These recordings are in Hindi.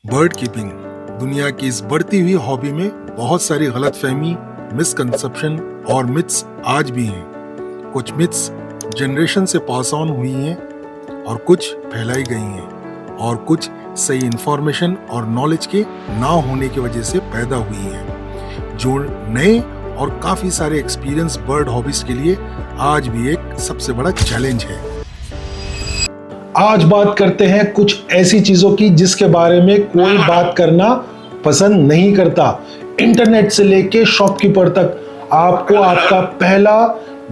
बर्ड कीपिंग दुनिया की इस बढ़ती हुई हॉबी में बहुत सारी गलतफहमी, मिसकंसेप्शन और मिथ्स आज भी हैं। कुछ मिथ्स जनरेशन से पास ऑन हुई हैं और कुछ फैलाई गई हैं और कुछ सही इंफॉर्मेशन और नॉलेज के ना होने की वजह से पैदा हुई हैं, जो नए और काफ़ी सारे एक्सपीरियंस बर्ड हॉबीज के लिए आज भी एक सबसे बड़ा चैलेंज है। आज बात करते हैं कुछ ऐसी चीजों की जिसके बारे में कोई बात करना पसंद नहीं करता। इंटरनेट से लेके शॉपकीपर तक आपको आपका पहला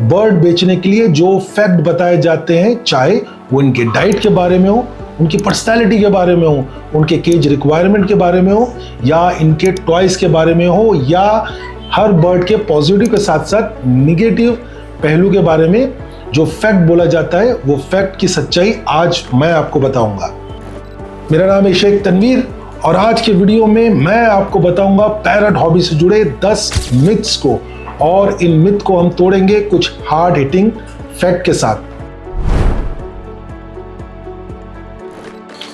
बर्ड बेचने के लिए जो फैक्ट बताए जाते हैं, चाहे वो इनके डाइट के बारे में हो, उनकी पर्सनैलिटी के बारे में हो, उनके केज रिक्वायरमेंट के बारे में हो, या इनके टॉयज के बारे में हो, या हर बर्ड के पॉजिटिव के साथ साथ निगेटिव पहलू के बारे में जो फैक्ट बोला जाता है, वो फैक्ट की सच्चाई आज मैं आपको बताऊंगा। मेरा नाम है शेख तनवीर और आज के वीडियो में मैं आपको बताऊंगा पैरट हॉबी से जुड़े 10 मिथ्स को, और इन मिथ को हम तोड़ेंगे कुछ हार्ड हिटिंग फैक्ट के साथ।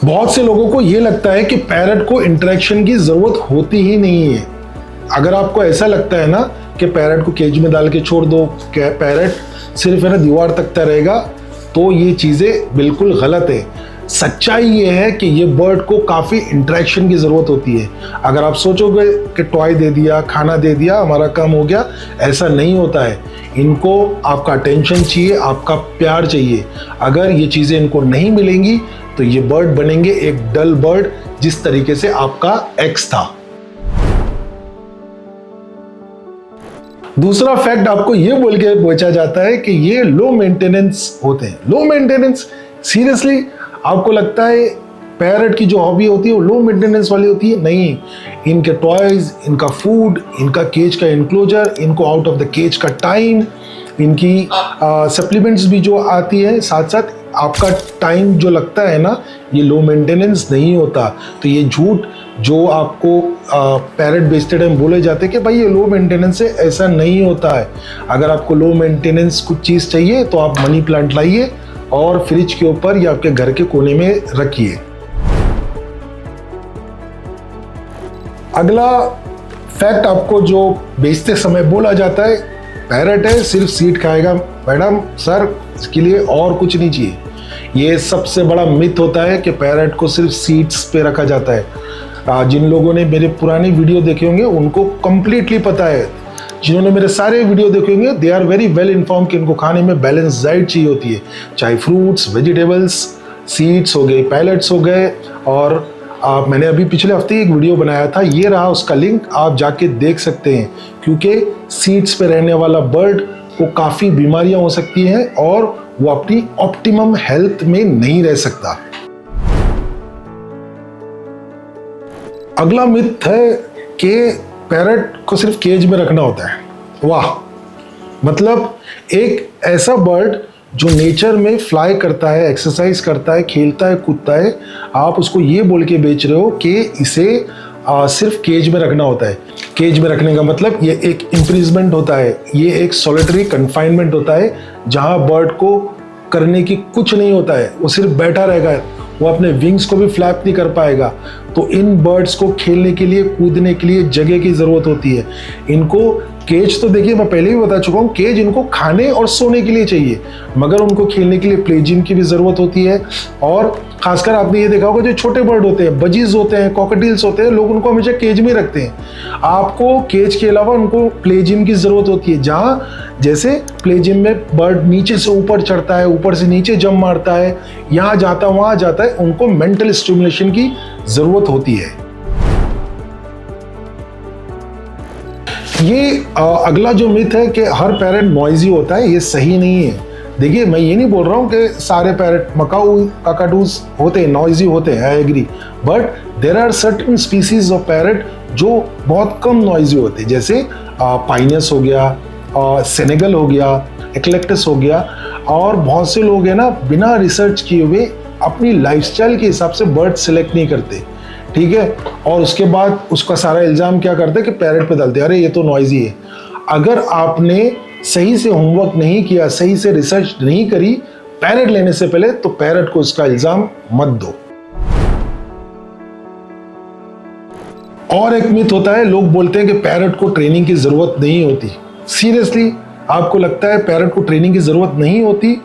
बहुत से लोगों को यह लगता है कि पैरट को इंटरेक्शन की जरूरत होती ही नहीं है। अगर आपको ऐसा लगता है ना कि पैरट को केज में डाल के छोड़ दो, पैरट सिर्फ है ना दीवार तकता रहेगा, तो ये चीजें बिल्कुल गलत है। सच्चाई ये है कि ये बर्ड को काफी इंटरेक्शन की जरूरत होती है। अगर आप सोचोगे कि टॉय दे दिया, खाना दे दिया, हमारा काम हो गया, ऐसा नहीं होता है। इनको आपका अटेंशन चाहिए, आपका प्यार चाहिए। अगर ये चीजें इनको नहीं मिलेंगी तो ये बर्ड बनेंगे एक डल बर्ड, जिस तरीके से आपका एक्स था। दूसरा फैक्ट आपको ये बोल के पूछा जाता है कि ये लो मेंटेनेंस होते हैं। लो मेंटेनेंस, सीरियसली आपको लगता है पैरट की जो हॉबी होती है वो लो मेंटेनेंस वाली होती है? नहीं, इनके टॉयज, इनका फूड, इनका केज का इंक्लोजर, इनको आउट ऑफ द केज का टाइम, इनकी सप्लीमेंट्स भी जो आती है, साथ साथ आपका टाइम जो लगता है ना, ये लो मेंटेनेंस नहीं होता। तो ये झूठ जो आपको पैरट बेचते टाइम बोले जाते हैं कि भाई ये लो मेंटेनेंस है, ऐसा नहीं होता है। अगर आपको लो मेंटेनेंस कुछ चीज़ चाहिए तो आप मनी प्लांट लाइए और फ्रिज के ऊपर या आपके घर के कोने में रखिए। अगला फैक्ट आपको जो बेचते समय बोला जाता है, पैरट है सिर्फ सीड खाएगा। मैडम, सर, इसके लिए और कुछ नहीं चाहिए। ये सबसे बड़ा मिथ होता है कि पैरट को सिर्फ सीड्स पे रखा जाता है। जिन लोगों ने मेरे पुराने वीडियो देखे होंगे उनको कंप्लीटली पता है। जिन्होंने मेरे सारे वीडियो देखे होंगे, they are very well inform कि इनको खाने में बैलेंस डाइट चाहिए होती है, चाहे फ्रूट्स, वेजिटेबल्स, सीड्स हो गए, पैलेट्स हो गए। और मैंने अभी पिछले हफ्ते एक वीडियो बनाया था, ये रहा उसका लिंक, आप जाके देख सकते हैं। क्योंकि सीड्स पे रहने वाला बर्ड को काफ़ी बीमारियां हो सकती हैं और वो अपनी ऑप्टिमम हेल्थ में नहीं रह सकता। अगला मिथ है कि पैरट को सिर्फ केज में रखना होता है। वाह, मतलब एक ऐसा बर्ड जो नेचर में फ्लाई करता है, एक्सरसाइज करता है, खेलता है, कूदता है, आप उसको ये बोल के बेच रहे हो कि इसे सिर्फ केज में रखना होता है। केज में रखने का मतलब ये एक इम्प्रिजमेंट होता है, ये एक सॉलिटरी कन्फाइनमेंट होता है, जहां बर्ड को करने की कुछ नहीं होता है, वो सिर्फ बैठा रहेगा, वो अपने विंग्स को भी फ्लैप नहीं कर पाएगा। तो इन बर्ड्स को खेलने के लिए, कूदने के लिए जगह की ज़रूरत होती है। इनको केज तो देखिए, मैं पहले भी बता चुका हूँ, केज इनको खाने और सोने के लिए चाहिए, मगर उनको खेलने के लिए प्ले जिम की भी ज़रूरत होती है। और खासकर आपने ये देखा होगा, जो छोटे बर्ड होते हैं, बजीज होते हैं, कॉकटेल्स होते हैं, लोग उनको हमेशा केज में रखते हैं। आपको केज के अलावा उनको प्ले जिम की ज़रूरत होती है, जहाँ जैसे प्ले जिम में बर्ड नीचे से ऊपर चढ़ता है, ऊपर से नीचे जंप मारता है, यहाँ जाता है, वहाँ जाता है, उनको मेंटल स्टिमुलेशन की ज़रूरत होती है। ये अगला जो मिथ है कि हर पैरट नॉइजी होता है, ये सही नहीं है। देखिए, मैं ये नहीं बोल रहा हूँ कि सारे पैरट, मकाऊ, काकाटूस होते हैं, नॉइजी होते हैं, I agree, but there are certain species of parrot जो बहुत कम नॉइजी होते हैं, जैसे पाइनस हो गया, सेनेगल हो गया, एक्लेक्टस हो गया। और बहुत से लोग हैं ना, बिना रिसर्च किए हुए अपनी लाइफस्टाइल के हिसाब से बर्ड सिलेक्ट नहीं करते, ठीक है, और उसके बाद उसका सारा इल्ज़ाम क्या करते हैं कि पैरट पे डालते हैं, अरे ये तो नॉइजी है। अगर आपने सही से होमवर्क नहीं किया, सही से रिसर्च नहीं करी पैरट लेने से पहले, तो पैरट को इसका इल्ज़ाम मत दो। और एक मिथ होता है, लोग बोलते हैं कि पैरट को ट्रेनिंग की ज़रूरत नहीं होती। सीरियसली आपको लगता है पैरट को ट्रेनिंग की ज़रूरत नहीं होती?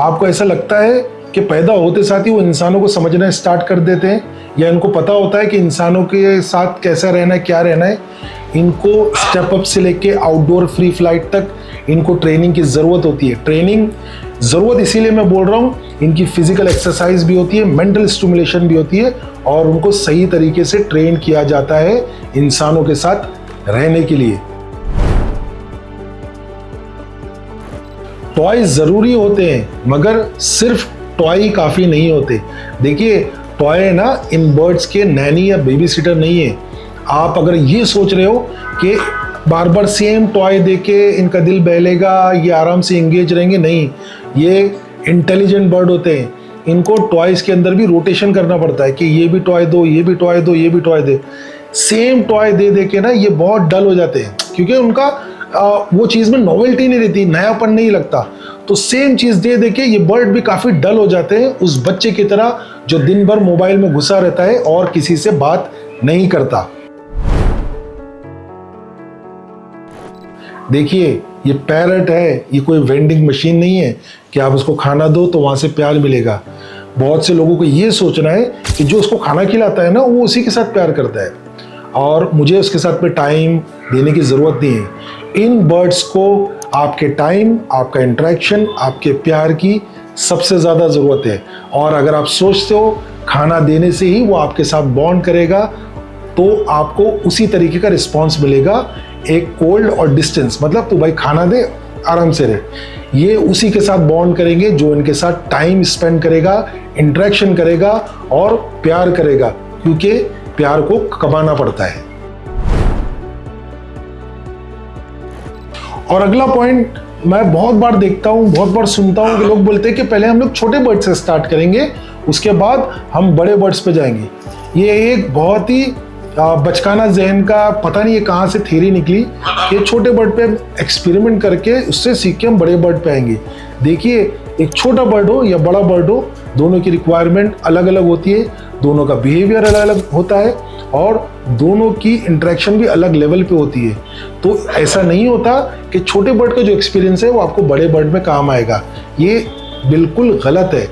आपको ऐसा लगता है कि पैदा होते साथ ही वो इंसानों को समझना स्टार्ट कर देते हैं, या इनको पता होता है कि इंसानों के साथ कैसा रहना है, क्या रहना है? इनको स्टेप अप से लेके आउटडोर फ्री फ्लाइट तक इनको ट्रेनिंग की ज़रूरत होती है। ट्रेनिंग ज़रूरत इसीलिए मैं बोल रहा हूँ, इनकी फिजिकल एक्सरसाइज भी होती है, मेंटल स्टिमुलेशन भी होती है, और उनको सही तरीके से ट्रेन किया जाता है इंसानों के साथ रहने के लिए। टॉय ज़रूरी होते हैं, मगर सिर्फ टॉय काफ़ी नहीं होते। देखिए, टॉय ना इन बर्ड्स के नैनी या बेबी सिटर नहीं है। आप अगर ये सोच रहे हो कि बार बार सेम टॉय देके इनका दिल बहलेगा, ये आराम से एंगेज रहेंगे, नहीं, ये इंटेलिजेंट बर्ड होते हैं। इनको टॉयज के अंदर भी रोटेशन करना पड़ता है कि ये भी टॉय दो, ये भी टॉय दो, ये भी टॉय दे। सेम टॉय दे दे के ना ये बहुत डल हो जाते हैं, क्योंकि उनका वो चीज़ में नॉवेल्टी नहीं रहती, नयापन नहीं लगता। तो सेम चीज़ दे दे के ये बर्ड भी काफ़ी डल हो जाते हैं, उस बच्चे की तरह जो दिन भर मोबाइल में घुसा रहता है और किसी से बात नहीं करता। देखिए, ये पैरट है, ये कोई वेंडिंग मशीन नहीं है कि आप उसको खाना दो तो वहाँ से प्यार मिलेगा। बहुत से लोगों को ये सोचना है कि जो उसको खाना खिलाता है ना, वो उसी के साथ प्यार करता है और मुझे उसके साथ में टाइम देने की ज़रूरत नहीं है। इन बर्ड्स को आपके टाइम, आपका इंटरेक्शन, आपके प्यार की सबसे ज़्यादा ज़रूरत है। और अगर आप सोचते हो खाना देने से ही वो आपके साथ बॉन्ड करेगा, तो आपको उसी तरीके का रिस्पॉन्स मिलेगा। एक कोल्ड और डिस्टेंस, मतलब तो भाई खाना दे, आराम से रहे, ये उसी के साथ बॉन्ड करेंगे जो इनके साथ टाइम स्पेंड करेगा, इंटरेक्शन करेगा और प्यार करेगा, क्योंकि प्यार को कमाना पड़ता है। और अगला पॉइंट मैं बहुत बार देखता हूँ, बहुत बार सुनता हूँ कि लोग बोलते हैं कि पहले हम लोग छोटे बर्ड से स्टार्ट करेंगे, उसके बाद हम बड़े बर्ड्स पे जाएंगे। ये एक बहुत ही बचकाना जहन का, पता नहीं ये कहाँ से थ्योरी निकली कि छोटे बर्ड पे एक्सपेरिमेंट करके उससे सीख के हम बड़े बर्ड पे आएंगे। देखिए, एक छोटा बर्ड हो या बड़ा बर्ड हो, दोनों की रिक्वायरमेंट अलग अलग होती है, दोनों का बिहेवियर अलग अलग होता है और दोनों की इंटरेक्शन भी अलग लेवल पे होती है। तो ऐसा नहीं होता कि छोटे बर्ड का जो एक्सपीरियंस है वो आपको बड़े बर्ड में काम आएगा, ये बिल्कुल गलत है।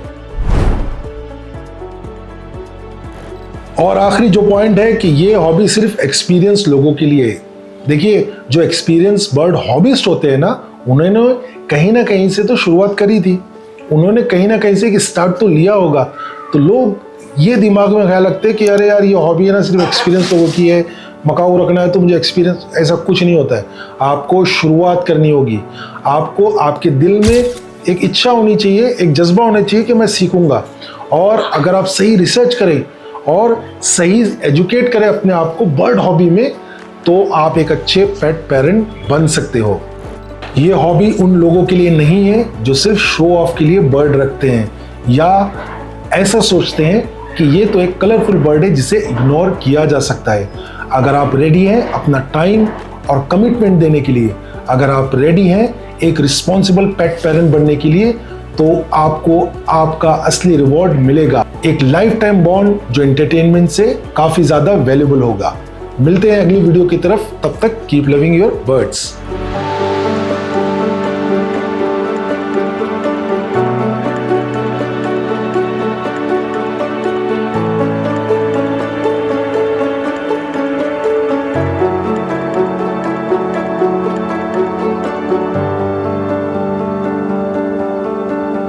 और आखिरी जो पॉइंट है कि ये हॉबी सिर्फ एक्सपीरियंस लोगों के लिए है। देखिए, जो एक्सपीरियंस बर्ड हॉबिस्ट होते हैं ना, उन्होंने कहीं ना कहीं से तो शुरुआत करी थी, उन्होंने कहीं ना कहीं से एक स्टार्ट तो लिया होगा। तो लोग ये दिमाग में ख्याल रखते हैं कि अरे यार, ये हॉबी है ना, सिर्फ एक्सपीरियंस लोगों की है, मकाऊ रखना है तो मुझे एक्सपीरियंस, ऐसा कुछ नहीं होता है। आपको शुरुआत करनी होगी, आपको आपके दिल में एक इच्छा होनी चाहिए, एक जज्बा होना चाहिए कि मैं सीखूंगा। और अगर आप सही रिसर्च करें और सही एजुकेट करें अपने आप को बर्ड हॉबी में, तो आप एक अच्छे पेट पेरेंट बन सकते हो। ये हॉबी उन लोगों के लिए नहीं है जो सिर्फ शो ऑफ के लिए बर्ड रखते हैं या ऐसा सोचते हैं कि ये तो एक कलरफुल बर्ड है जिसे इग्नोर किया जा सकता है। अगर आप रेडी हैं अपना टाइम और कमिटमेंट देने के लिए, अगर आप रेडी हैं एक रिस्पॉन्सिबल पेट पेरेंट बनने के लिए, तो आपको आपका असली रिवॉर्ड मिलेगा, एक लाइफ टाइम बॉन्ड जो एंटरटेनमेंट से काफी ज्यादा वैल्यूबल होगा। मिलते हैं अगली वीडियो की तरफ, तब तक कीप लविंग योर बर्ड्स।